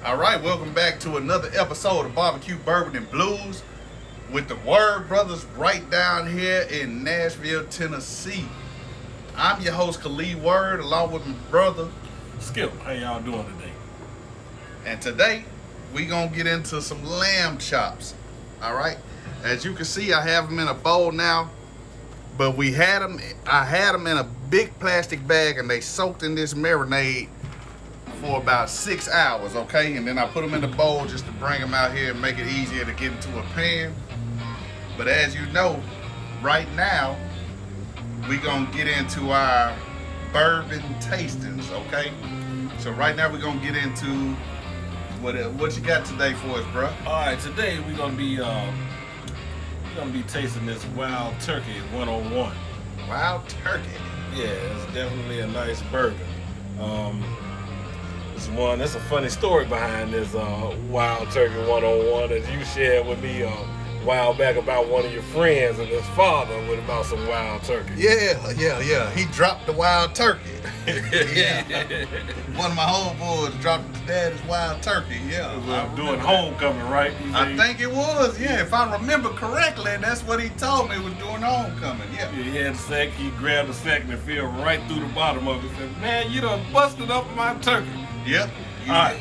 All right, welcome back to another episode of BbqBourbon and Blues with the Word Brothers right down here in Nashville, Tennessee. I'm your host, Khalid Word, along with my brother, Skip. How y'all doing today? and today we gonna get into some lamb chops. All right, as you can see, I have them in a bowl now, but I had them in a big plastic bag, and they soaked in this marinade for about 6 hours, okay? And then I put them in the bowl just to bring them out here and make it easier to get into a pan. But as you know, right now, we gonna get into our bourbon tastings, okay? So right now we're gonna get into what you got today for us, bro? All right, today we're gonna be tasting this Wild Turkey 101. Wild Turkey. Yeah, it's definitely a nice bourbon. There's a funny story behind this Wild Turkey 101 that you shared with me a while back about one of your friends and his father with about some wild turkey. Yeah. He dropped the wild turkey. Yeah. One of my homeboys dropped his dad's wild turkey. Yeah. Doing homecoming, right? I think it was, yeah. If I remember correctly, that's what he told me was doing homecoming. Yeah. He had a sack, he grabbed a sack and fell right through the bottom of it and said, "Man, you done busted up my turkey." Yep. All right.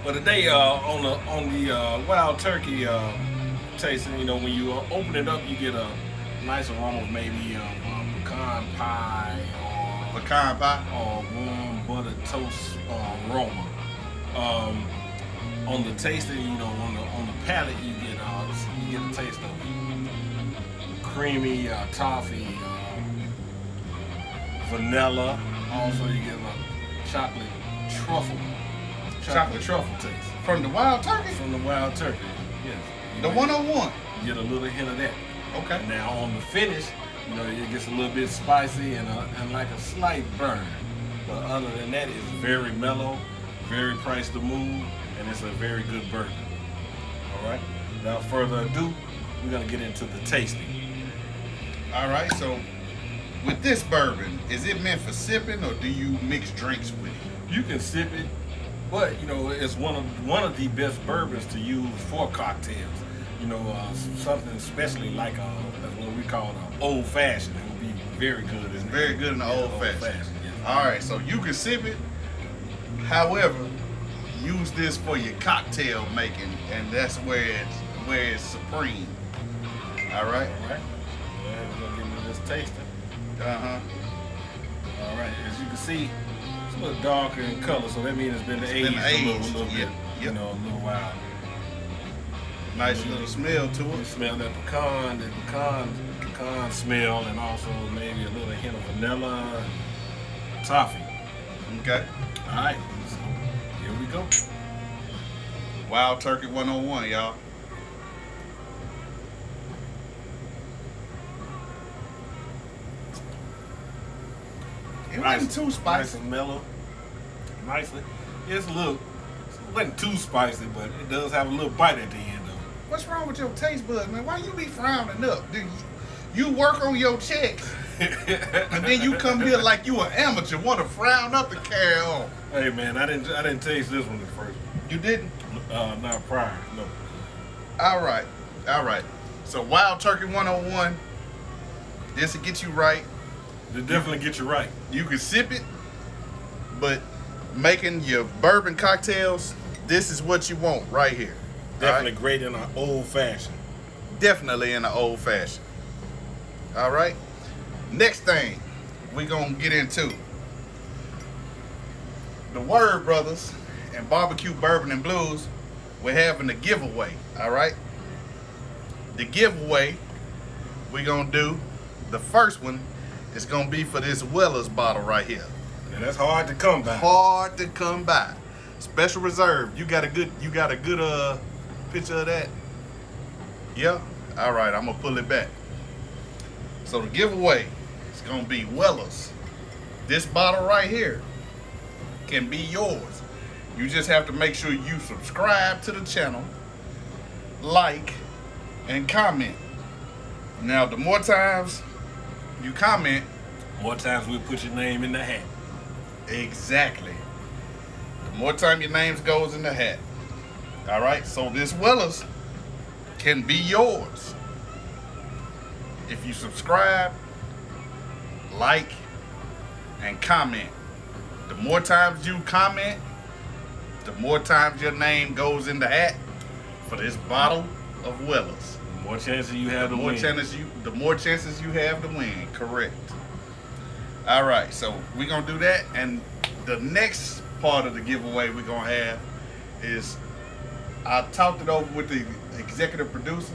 But today on the wild turkey tasting, when you open it up, you get a nice aroma of maybe pecan pie or warm buttered toast aroma. On the tasting, on the palate, you get a taste of creamy toffee, vanilla. Also, you get a chocolate truffle taste. From the wild turkey? From the wild turkey, yes. The 101? You get a little hint of that. Okay. Now on the finish, it gets a little bit spicy and like a slight burn. But other than that, it's very mellow, very price to move, and it's a very good bourbon. All right. Without further ado, we're gonna get into the tasting. All right. So, with this bourbon, is it meant for sipping, or do you mix drinks with it? You can sip it, but it's one of the best bourbons to use for cocktails. Something especially like what we call an old fashioned. It would be very good. It's very good in the old fashioned. Yes. All right, so you can sip it. However, use this for your cocktail making, and that's where it's supreme. All right. All right. Yeah, we're gonna get into this tasting. All right. As you can see, it's a little darker in color, so that means it's been aged a little bit. Yep. A little while. Nice little smell to You it. smell that pecan smell, and also maybe a little hint of vanilla, toffee. Okay. All right, so here we go. Wild Turkey 101, y'all. It wasn't too Nice spicy. and mellow. Nicely. It wasn't too spicy, but it does have a little bite at the end though. What's wrong with your taste buds, man? Why you be frowning up? Dude, you work on your checks, and then you come here like you an amateur, want to frown up and carry on. Hey man, I didn't taste this one at first. You didn't? Not prior, no. All right. So Wild Turkey 101, this will get you right. It definitely get you right. You can sip it, but making your bourbon cocktails, this is what you want right here. Definitely All great in an old fashioned. right? Definitely in the old fashioned. All right. Next thing we gonna get into the Word Brothers and BbqBourbon and Blues. We're having a giveaway. All right. The giveaway we gonna do. The first one is gonna be for this Weller's bottle right here. And that's hard to come by. Hard to come by. Special reserve. You got a good picture of that? Yeah? Alright, I'm gonna pull it back. So the giveaway is gonna be Weller's. This bottle right here can be yours. You just have to make sure you subscribe to the channel, like, and comment. Now the more times you comment, More times we put your name in the hat. exactly. The more time your names goes in the hat. All right, so this Weller's can be yours if you subscribe, like, and comment. The more times you comment, the more times your name goes in the hat for this bottle of Weller's. The more chances you have to win. The more chances you have to win. Correct. All right, so we're gonna do that, and the next part of the giveaway we're gonna have is, I talked it over with the executive producer.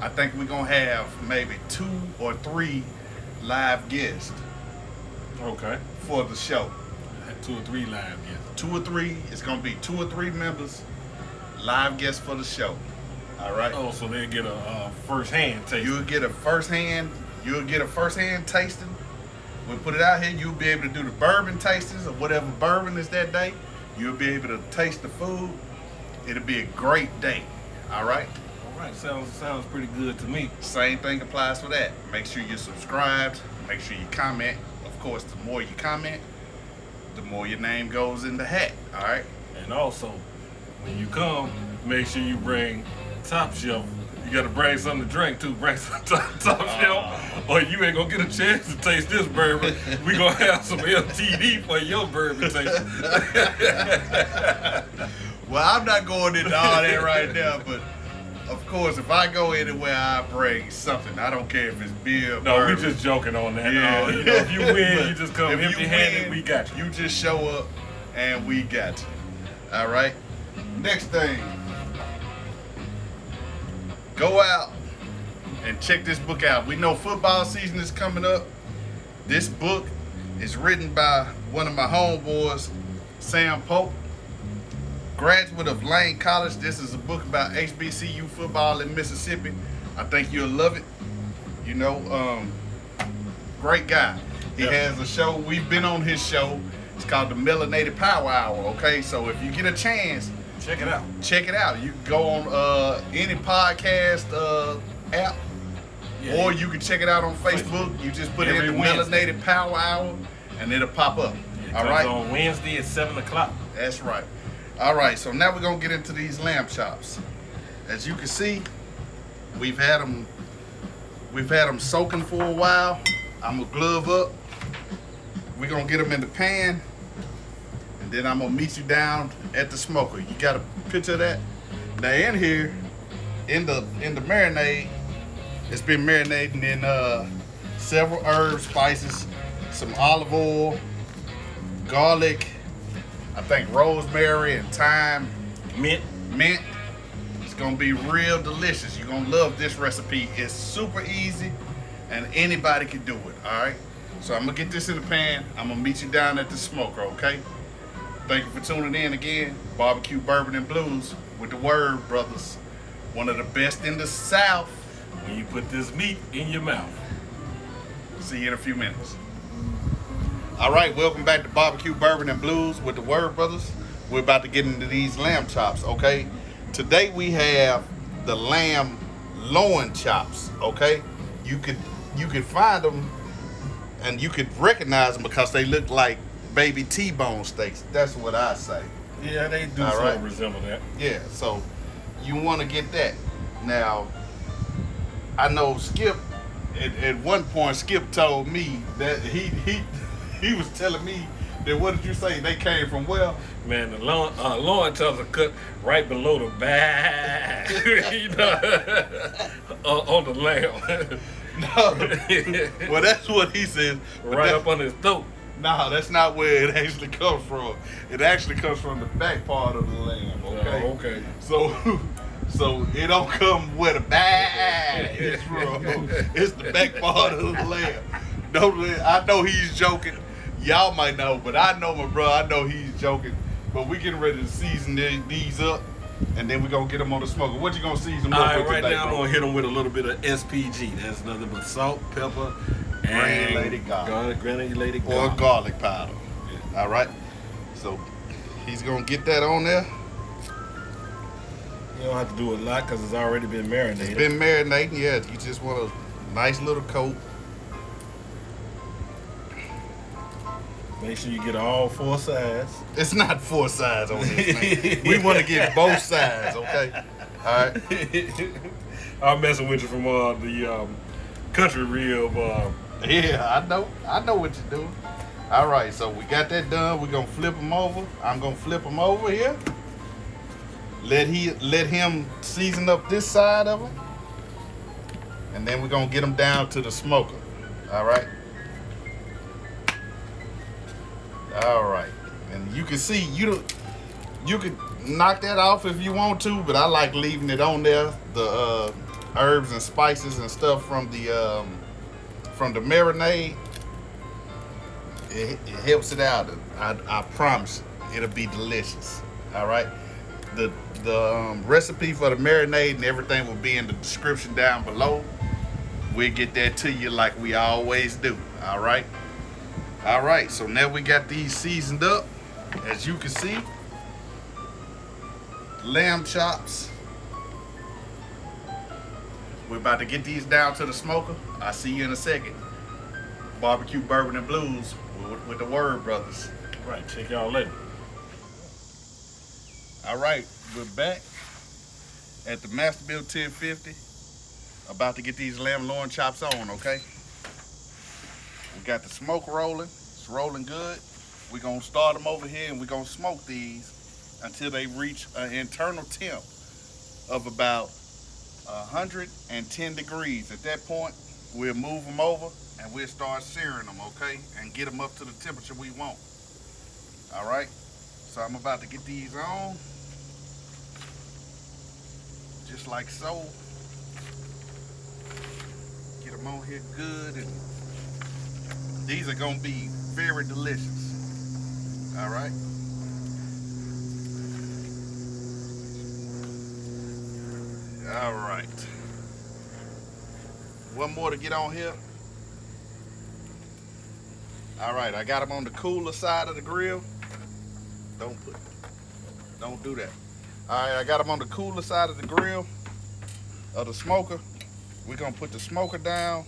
I think we're gonna have maybe 2 or 3 live guests. Okay. For the show. 2 or 3 live guests. 2 or 3. It's gonna be 2 or 3 members, live guests for the show. All right. Oh, so they'll get a first-hand taste. You'll get a first-hand tasting. We'll put it out here. You'll be able to do the bourbon tastings of whatever bourbon is that day. You'll be able to taste the food. It'll be a great day. All right. All right. Sounds pretty good to me. Same thing applies for that. Make sure you're subscribed. Make sure you comment. Of course, the more you comment, the more your name goes in the hat. All right. And also, when you come, make sure you bring top shelf. You gotta bring something to drink too. Bring some top shelf, or you ain't gonna get a chance to taste this bourbon. We gonna have some LTD for your bourbon taste. Well, I'm not going into all that right now, but of course, if I go anywhere, I bring something. I don't care if it's beer. No, bourbon. we just joking on that. Yeah. You know, if you win, you just come empty-handed. We got you. You just show up, and we got you. All right. Next thing. Go out and check this book out. We know football season is coming up. This book is written by one of my homeboys, Sam Pope, graduate of Lane College. This is a book about HBCU football in Mississippi. I think you'll love it. You know, great guy. He has a show. We've been on his show. It's called the Marinated Power Hour. Okay, so if you get a chance, check it out. Check it out. You can go on any podcast app, or you can check it out on Facebook. You just put in the Marinated Power Hour, and it'll pop up. All right. On Wednesday at 7 o'clock. That's right. All right. So now we're gonna get into these lamb chops. As you can see, we've had them soaking for a while. I'm gonna glove up. We're gonna get them in the pan. And then I'm gonna meet you down at the smoker. You got a picture of that? Now in here, in the marinade, it's been marinating in several herbs, spices, some olive oil, garlic, I think rosemary and thyme, mint. It's gonna be real delicious. You're gonna love this recipe. It's super easy, and anybody can do it. All right. So I'm gonna get this in the pan. I'm gonna meet you down at the smoker. Okay. Thank you for tuning in again. BbqBourbon and Blues with the Word Brothers. One of the best in the South. When you put this meat in your mouth. See you in a few minutes. All right, welcome back to BbqBourbon and Blues with the Word Brothers. We're about to get into these lamb chops, okay? Today we have the Lamb Loin Chops, okay? You could find them and you could recognize them because they look like baby T-bone steaks. That's what I say. Yeah, they do sort of resemble that. Yeah, so you want to get that. Now, I know Skip, at one point, Skip told me that he was telling me that, what did you say, they came from where? Man, the loin chops are cut right below the back, you know, on the lamb. No, well, that's what he says. Right up on his throat. No, that's not where it actually comes from. It actually comes from the back part of the lamb, okay? Oh, okay. So it don't come where the back is from. It's the back part of the lamb. I know he's joking. Y'all might know, but I know my bro. I know he's joking. But we getting ready to season these up, and then we're going to get them on the smoker. What you going to season them up with right today, now, bro? I'm going to hit them with a little bit of SPG. That's nothing but salt, pepper, Granulated garlic. Granulated garlic. Or garlic powder. Yeah. All right. So he's going to get that on there. You don't have to do a lot because it's already been marinated. It's been marinating, yeah. You just want a nice little coat. Make sure you get all 4 sides. It's not 4 sides on this, man. We want to get both sides, okay? All right. I'm messing with you from the country rib. Yeah, I know what you're doing. All right, so we got that done. We're gonna flip them over. I'm gonna flip them over here. Let him season up this side of them, and then we're gonna get them down to the smoker. All right. All right, and you can see you can knock that off if you want to, but I like leaving it on there. The herbs and spices and stuff from the marinade. It helps it out. I promise it'll be delicious. All right. The recipe for the marinade and everything will be in the description down below. We'll get that to you like we always do. All right. All right. So now we got these seasoned up. As you can see, lamb chops. We're about to get these down to the smoker. I'll see you in a second. BbqBourbon Bourbon and Blues with the Word Brothers. Right, check y'all later. All right, we're back at the Masterbuilt 1050. About to get these lamb loin chops on, okay? We got the smoke rolling. It's rolling good. We're gonna start them over here and we're gonna smoke these until they reach an internal temp of about 110 degrees. At that point, we'll move them over and we'll start searing them, okay? And get them up to the temperature we want. All right, so I'm about to get these on. Just like so. Get them on here good, and these are gonna be very delicious. All right. All right. One more to get on here. All right, I got them on the cooler side of the grill. Don't do that. All right, I got them on the cooler side of the grill, of the smoker. We're gonna put the smoker down.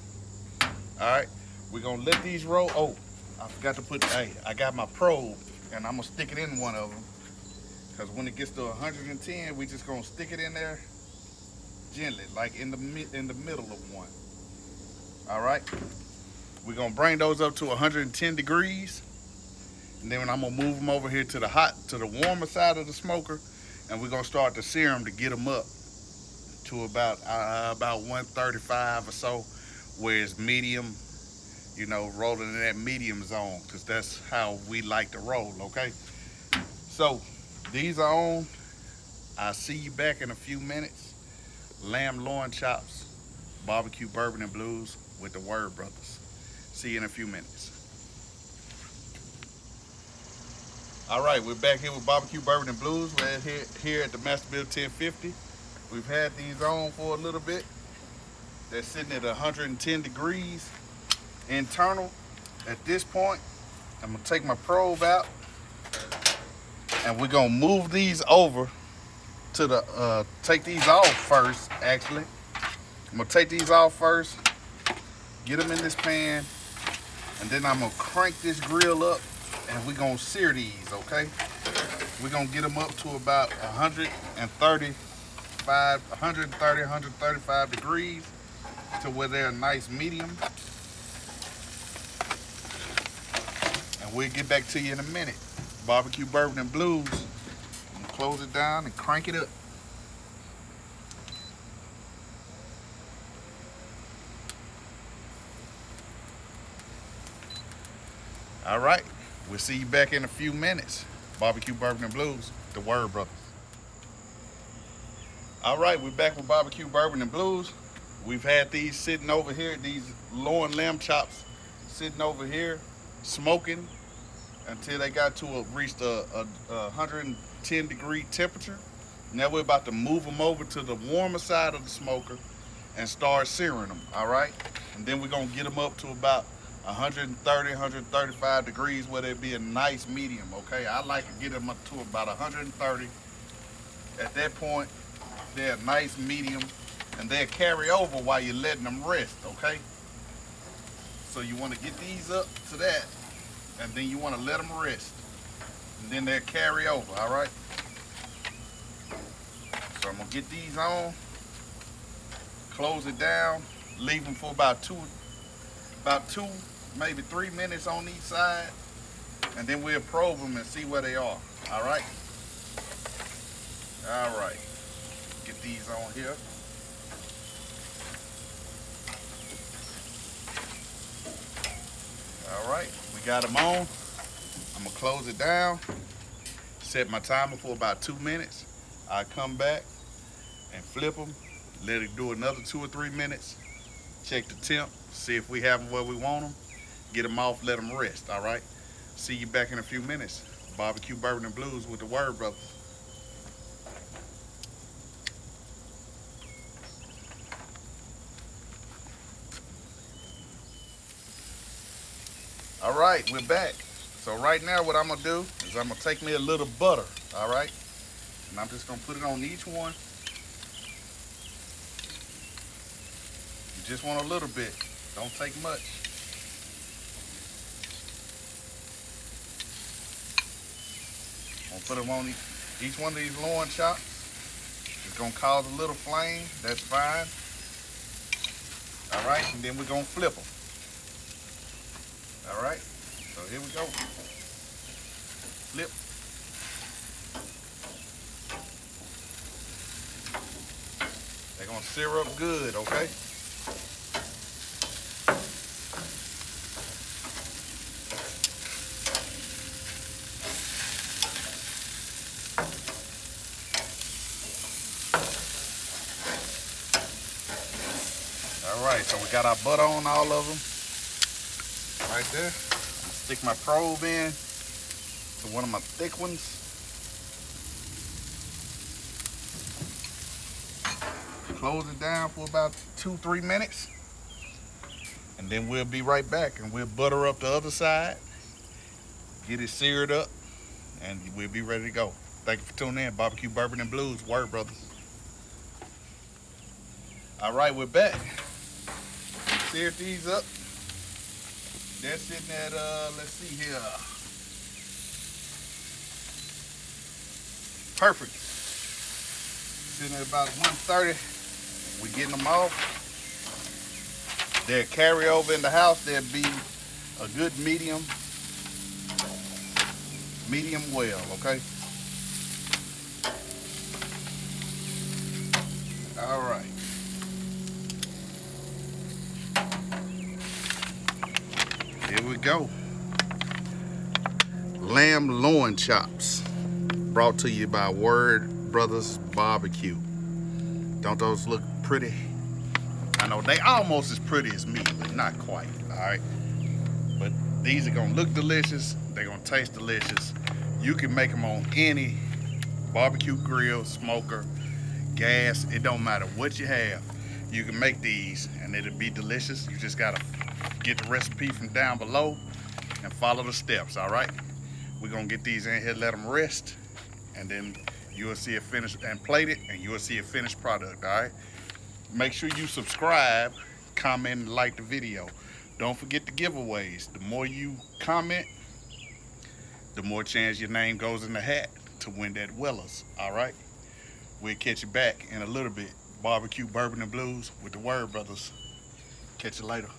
All right, we're gonna let these roll. Oh, I forgot to put, I got my probe and I'm gonna stick it in one of them. Cause when it gets to 110, we just gonna stick it in there gently, like in the middle of one. All right, we're gonna bring those up to 110 degrees. And then I'm gonna move them over here to the warmer side of the smoker, and we're gonna start to sear them to get them up to about 135 or so, where it's medium, you know, rolling in that medium zone, because that's how we like to roll, okay? So these are on. I'll see you back in a few minutes. Lamb loin chops, BbqBourbon Bourbon and Blues with the Word Brothers. See you in a few minutes. All right, we're back here with BbqBourbon Bourbon and Blues. We're here at the Masterbuilt 1050. We've had these on for a little bit. They're sitting at 110 degrees internal. At this point, I'm gonna take my probe out and we're gonna move these over to the, take these off first, actually. I'm gonna take these off first, get them in this pan, and then I'm gonna crank this grill up and we're gonna sear these, okay? We're gonna get them up to about 135 degrees to where they're a nice medium. And we'll get back to you in a minute. BbqBourbon Bourbon and Blues. I'm gonna close it down and crank it up. All right, we'll see you back in a few minutes. BbqBourbon Bourbon and Blues, the Word Brothers. All right, we're back with BbqBourbon Bourbon and Blues. We've had these sitting over here, these loin lamb chops sitting over here, smoking until they got to reached a 110 degree temperature. Now we're about to move them over to the warmer side of the smoker and start searing them, all right? And then we're gonna get them up to about 130, 135 degrees where they'd be a nice medium, okay? I like to get them up to about 130. At that point, they're a nice medium and they'll carry over while you're letting them rest, okay? So you wanna get these up to that. and then you want to let them rest, and then they'll carry over. All right. So I'm gonna get these on, close it down, leave them for about two, maybe 3 minutes on each side, and then we'll probe them and see where they are. All right. All right. Get these on here. All right, we got them on. I'm gonna close it down, set my timer for about 2 minutes. I come back and flip them, let it do another 2 or 3 minutes, check the temp, see if we have them where we want them, get them off, let them rest. All right, see you back in a few minutes. Barbecue Bourbon and Blues with the Word Brothers. All right, we're back. So right now what I'm gonna do is I'm gonna take me a little butter, all right? And I'm just gonna put it on each one. You just want a little bit, don't take much. I'm gonna put them on each one of these loin chops. It's gonna cause a little flame, that's fine. All right, and then we're gonna flip them. All right, so here we go. Flip. They're gonna sear up good, okay? All right, so we got our butter on all of them. Right there. I'm gonna stick my probe in to one of my thick ones. Close it down for about 2-3 minutes. And then we'll be right back and we'll butter up the other side, get it seared up, and we'll be ready to go. Thank you for tuning in. Barbecue Bourbon and Blues, Word Brothers. All right, we're back. Seared these up. They're sitting at, let's see here. Perfect. Sitting at about 130. We're getting them off. They'll carry over in the house. They'll be a good medium well, okay? All right. Here we go. Lamb Loin Chops. Brought to you by Word Brothers Barbecue. Don't those look pretty? I know they almost as pretty as me, but not quite, all right? But these are gonna look delicious. They're gonna taste delicious. You can make them on any barbecue grill, smoker, gas. It don't matter what you have. You can make these and it'll be delicious. You just gotta get the recipe from down below and follow the steps, all right? We're gonna get these in here, let them rest, and then you will see a finished and plate it, and you will see a finished product, all right? Make sure you subscribe, comment, and like the video. Don't forget the giveaways. The more you comment, the more chance your name goes in the hat to win that Wellers, all right? We'll catch you back in a little bit. Barbecue Bourbon and Blues with the Word Brothers. Catch you later.